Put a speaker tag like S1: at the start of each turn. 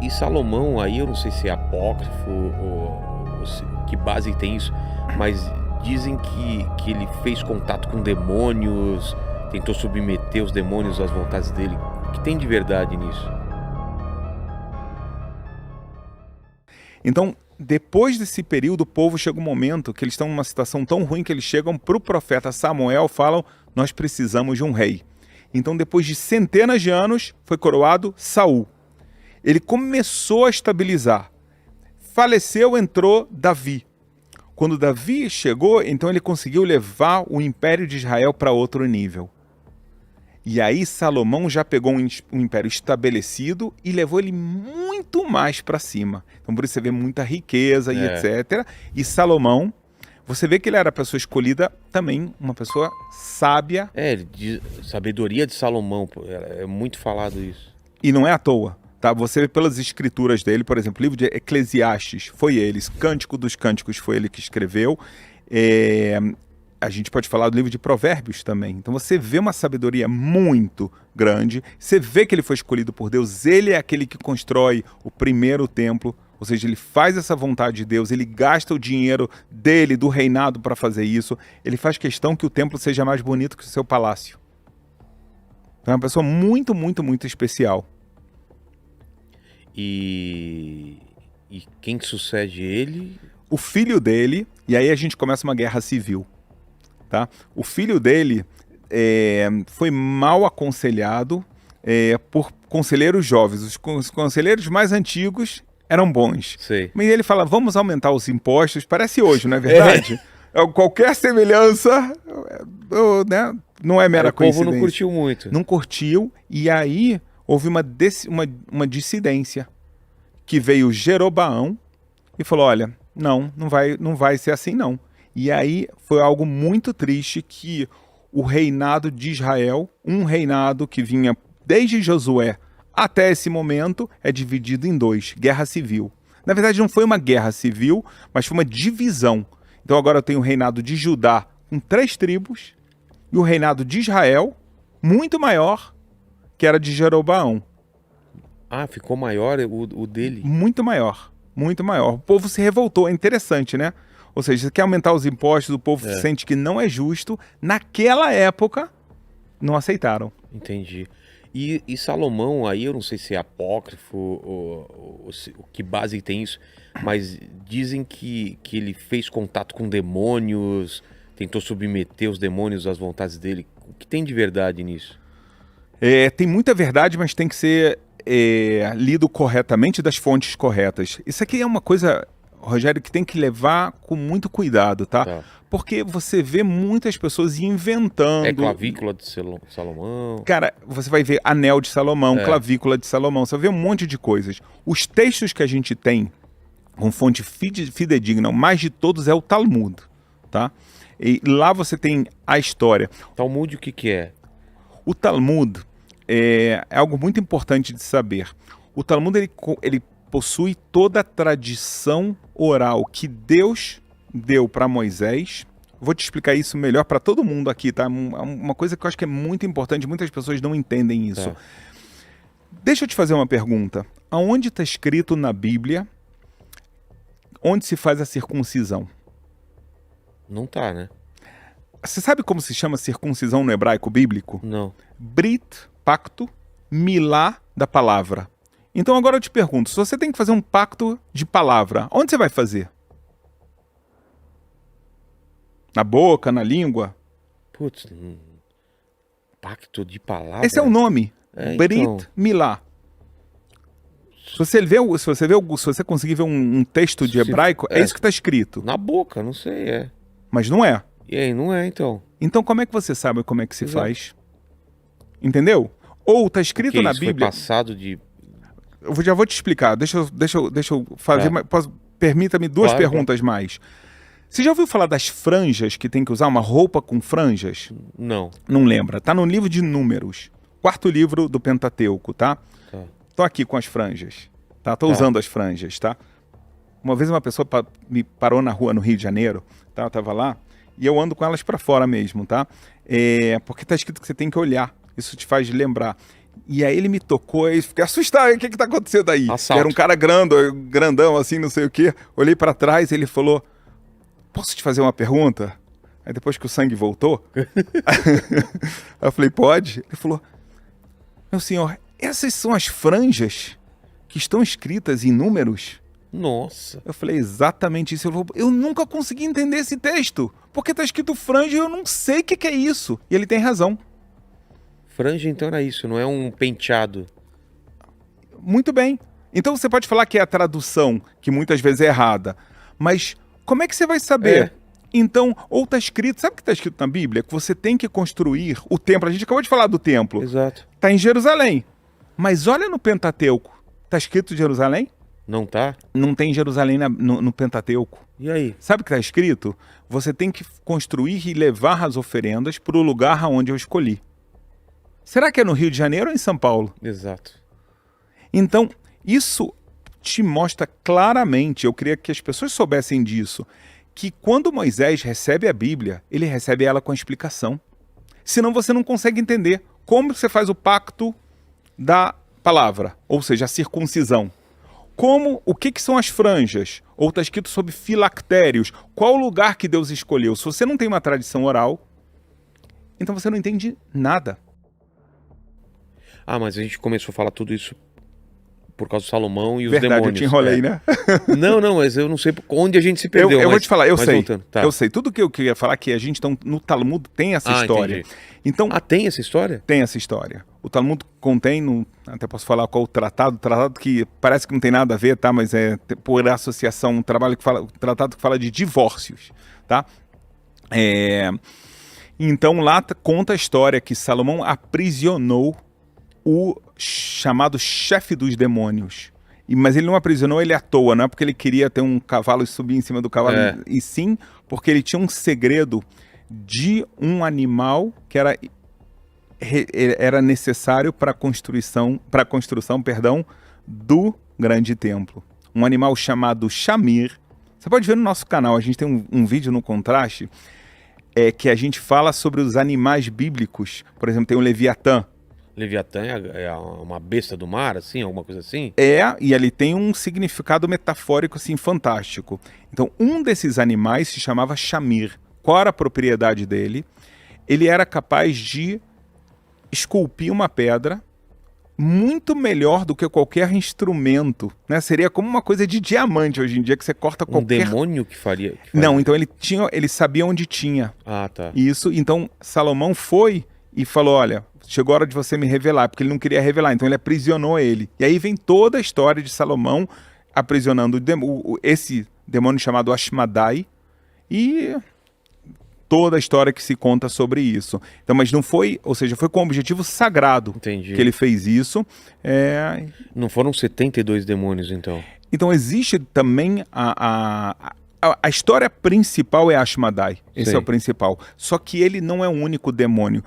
S1: E Salomão, aí eu não sei se é apócrifo que base tem isso, mas dizem que ele fez contato com demônios, tentou submeter os demônios às vontades dele. O que tem de verdade nisso?
S2: Então, depois desse período, o povo chega um momento que eles estão numa situação tão ruim que eles chegam para o profeta Samuel e falam: nós precisamos de um rei. Então, depois de centenas de anos, foi coroado Saul. Ele começou a estabilizar. Faleceu, entrou Davi. Quando Davi chegou, então ele conseguiu levar o Império de Israel para outro nível. E aí Salomão já pegou um império estabelecido e levou ele muito mais para cima. Então por isso você vê muita riqueza e etc. E Salomão, você vê que ele era a pessoa escolhida também, uma pessoa sábia.
S1: Ele diz, sabedoria de Salomão, pô, é muito falado isso.
S2: E não é à toa. Tá? Você vê pelas escrituras dele, por exemplo, o livro de Eclesiastes foi ele, Cântico dos Cânticos foi ele que escreveu. A gente pode falar do livro de Provérbios também. Então você vê uma sabedoria muito grande, você vê que ele foi escolhido por Deus, ele é aquele que constrói o primeiro templo, ou seja, ele faz essa vontade de Deus, ele gasta o dinheiro dele, do reinado para fazer isso, ele faz questão que o templo seja mais bonito que o seu palácio. Então é uma pessoa muito, muito, muito especial.
S1: E quem que sucede ele?
S2: O filho dele, e aí a gente começa uma guerra civil. Tá? O filho dele foi mal aconselhado por conselheiros jovens. Os conselheiros mais antigos eram bons.
S1: Sei.
S2: Mas ele fala, vamos aumentar os impostos. Parece hoje, não é verdade? Qualquer semelhança né, não é mera coincidência.
S1: O povo não curtiu muito.
S2: Não curtiu, e aí houve uma dissidência, que veio Jeroboão e falou, olha, não vai ser assim não. E aí foi algo muito triste que o reinado de Israel, um reinado que vinha desde Josué até esse momento, é dividido em dois, guerra civil. Na verdade não foi uma guerra civil, mas foi uma divisão. Então agora eu tenho o reinado de Judá com 3 tribos e o reinado de Israel, muito maior, que era de Jeroboão.
S1: Ah, ficou maior o dele?
S2: Muito maior, muito maior. O povo se revoltou, é interessante, né? Ou seja, você quer aumentar os impostos, o povo sente que não é justo. Naquela época, não aceitaram.
S1: Entendi. E Salomão, aí eu não sei se é apócrifo ou que base tem isso, mas dizem que ele fez contato com demônios, tentou submeter os demônios às vontades dele. O que tem de verdade nisso?
S2: Tem muita verdade, mas tem que ser lido corretamente das fontes corretas. Isso aqui é uma coisa, Rogério, que tem que levar com muito cuidado, tá? Porque você vê muitas pessoas inventando...
S1: É clavícula de Salomão...
S2: Cara, você vai ver anel de Salomão, clavícula de Salomão, você vai ver um monte de coisas. Os textos que a gente tem com fonte fidedigna, o mais de todos é o Talmud, tá? E lá você tem a história.
S1: Talmud o que é?
S2: O Talmud é algo muito importante de saber. O Talmud ele possui toda a tradição oral que Deus deu para Moisés. Vou te explicar isso melhor para todo mundo aqui, tá? Uma coisa que eu acho que é muito importante, muitas pessoas não entendem isso. Deixa eu te fazer uma pergunta. Aonde está escrito na Bíblia onde se faz a circuncisão?
S1: Não tá, né?
S2: Você sabe como se chama circuncisão no hebraico bíblico?
S1: Não.
S2: Brit, pacto, milá, da palavra. Então agora eu te pergunto, se você tem que fazer um pacto de palavra, onde você vai fazer? Na boca, na língua?
S1: Putz, pacto de palavra?
S2: Esse é o nome. Brit,
S1: então...
S2: milá. Se você conseguir ver um texto de hebraico, é isso que está escrito.
S1: Na boca, não sei,
S2: Mas não é.
S1: E aí, não é, então?
S2: Então como é que você sabe como é que se faz? Entendeu? Ou está escrito na Bíblia...
S1: Foi passado de...
S2: Eu já vou te explicar. Deixa eu fazer... Permita-me 2 perguntas mais. Você já ouviu falar das franjas que tem que usar? Uma roupa com franjas?
S1: Não.
S2: Não lembra. Tá no livro de Números. 4º livro do Pentateuco, tá? Tô aqui com as franjas. Tá? Tô usando as franjas, tá? Uma vez uma pessoa me parou na rua no Rio de Janeiro, tá? Eu tava lá, e eu ando com elas para fora mesmo, tá? Porque tá escrito que você tem que olhar. Isso te faz lembrar. E aí ele me tocou e fiquei assustado. O que tá acontecendo aí?
S1: Assalto.
S2: Era um cara grandão, assim, não sei o quê. Olhei pra trás e ele falou, posso te fazer uma pergunta? Aí depois que o sangue voltou, eu falei, pode? Ele falou, meu senhor, essas são as franjas que estão escritas em números?
S1: Nossa.
S2: Eu falei, exatamente isso. Ele falou, eu nunca consegui entender esse texto, porque tá escrito franja e eu não sei o que é isso. E ele tem razão.
S1: Franja, então, era isso, não é um penteado.
S2: Muito bem. Então você pode falar que é a tradução, que muitas vezes é errada, mas como é que você vai saber?
S1: É.
S2: Então, ou está escrito, sabe o que está escrito na Bíblia? Que você tem que construir o templo. A gente acabou de falar do templo.
S1: Exato.
S2: Está em Jerusalém. Mas olha no Pentateuco. Está escrito Jerusalém?
S1: Não tá?
S2: Não tem Jerusalém no Pentateuco.
S1: E aí?
S2: Sabe o que está escrito? Você tem que construir e levar as oferendas para o lugar onde eu escolhi. Será que é no Rio de Janeiro ou em São Paulo?
S1: Exato.
S2: Então, isso te mostra claramente, eu queria que as pessoas soubessem disso, que quando Moisés recebe a Bíblia, ele recebe ela com a explicação. Senão você não consegue entender como você faz o pacto da palavra, ou seja, a circuncisão. O que são as franjas? Ou está escrito sobre filactérios. Qual o lugar que Deus escolheu? Se você não tem uma tradição oral, então você não entende nada.
S1: Ah, mas a gente começou a falar tudo isso por causa do Salomão e os
S2: Verdade,
S1: demônios.
S2: eu te enrolei, né?
S1: Não, mas eu não sei onde a gente se perdeu.
S2: Eu vou te falar, eu sei.
S1: Tá.
S2: Eu sei. Tudo que eu queria falar é que a gente no Talmud tem essa história.
S1: Entendi.
S2: Então,
S1: tem essa história?
S2: tem essa história. O Talmud contém, até posso falar qual o tratado que parece que não tem nada a ver, tá? Mas é por associação, um tratado que fala de divórcios, tá? Então lá conta a história que Salomão aprisionou o chamado chefe dos demônios. Mas ele não aprisionou ele à toa, não é porque ele queria ter um cavalo e subir em cima do cavalo, e sim porque ele tinha um segredo de um animal que era necessário para a construção, do grande templo. Um animal chamado Shamir. Você pode ver no nosso canal, a gente tem um vídeo no Contraste, que a gente fala sobre os animais bíblicos. Por exemplo, tem o Leviatã.
S1: Leviatã é uma besta do mar, assim, alguma coisa assim?
S2: E ele tem um significado metafórico, assim, fantástico. Então, um desses animais se chamava Shamir. Qual era a propriedade dele? Ele era capaz de esculpir uma pedra muito melhor do que qualquer instrumento, né? Seria como uma coisa de diamante hoje em dia, que você corta qualquer...
S1: Um demônio que faria?
S2: Não, então ele sabia onde tinha.
S1: Ah, tá.
S2: Isso, então Salomão foi e falou, olha, chegou a hora de você me revelar, porque ele não queria revelar, então ele aprisionou ele. E aí vem toda a história de Salomão aprisionando esse demônio chamado Ashmadai e toda a história que se conta sobre isso. Então, mas não foi, ou seja, foi com um objetivo sagrado.
S1: Entendi.
S2: Que ele fez isso.
S1: Não foram 72 demônios, então?
S2: Então existe também a história principal é Ashmadai. Esse é o principal. Só que ele não é o único demônio.